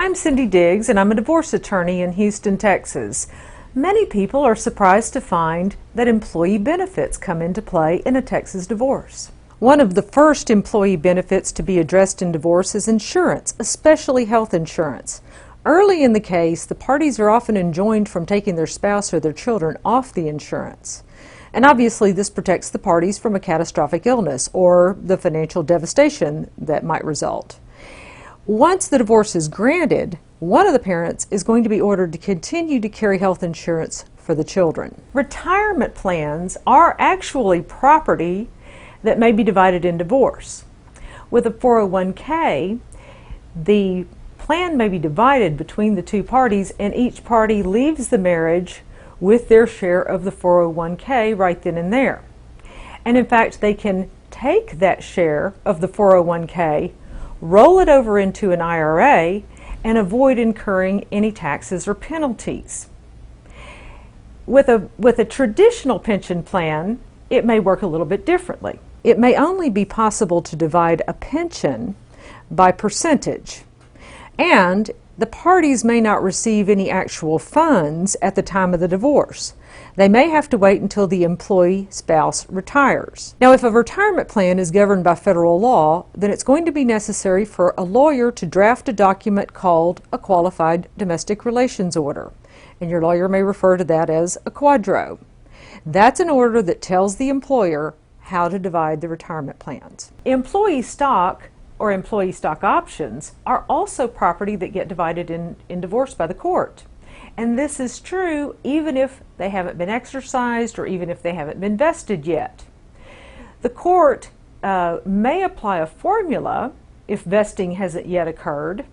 I'm Cindy Diggs, and I'm a divorce attorney in Houston, Texas. Many people are surprised to find that employee benefits come into play in a Texas divorce. One of the first employee benefits to be addressed in divorce is insurance, especially health insurance. Early in the case, the parties are often enjoined from taking their spouse or their children off the insurance. And obviously this protects the parties from a catastrophic illness or the financial devastation that might result. Once the divorce is granted, one of the parents is going to be ordered to continue to carry health insurance for the children. Retirement plans are actually property that may be divided in divorce. With a 401k, the plan may be divided between the two parties, and each party leaves the marriage with their share of the 401k right then and there. And in fact, they can take that share of the 401k, roll it over into an IRA, and avoid incurring any taxes or penalties. With a traditional pension plan, it may work a little bit differently. It may only be possible to divide a pension by percentage, and the parties may not receive any actual funds at the time of the divorce. They may have to wait until the employee spouse retires. Now, if a retirement plan is governed by federal law, then it's going to be necessary for a lawyer to draft a document called a Qualified Domestic Relations Order, and your lawyer may refer to that as a quadro. That's an order that tells the employer how to divide the retirement plans. Employee stock or employee stock options are also property that get divided in divorce by the court. And this is true even if they haven't been exercised or even if they haven't been vested yet. The court may apply a formula if vesting hasn't yet occurred,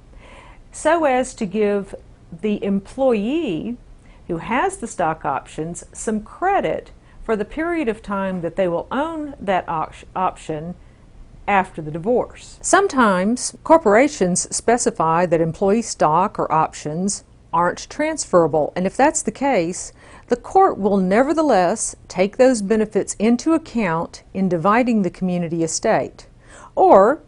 so as to give the employee who has the stock options some credit for the period of time that they will own that option after the divorce. Sometimes corporations specify that employee stock or options aren't transferable, and if that's the case, the court will nevertheless take those benefits into account in dividing the community estate. Or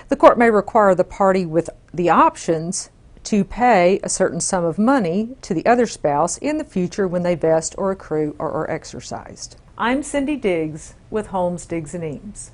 the court may require the party with the options to pay a certain sum of money to the other spouse in the future when they vest or accrue or are exercised. I'm Cindy Diggs with Holmes, Diggs & Eames.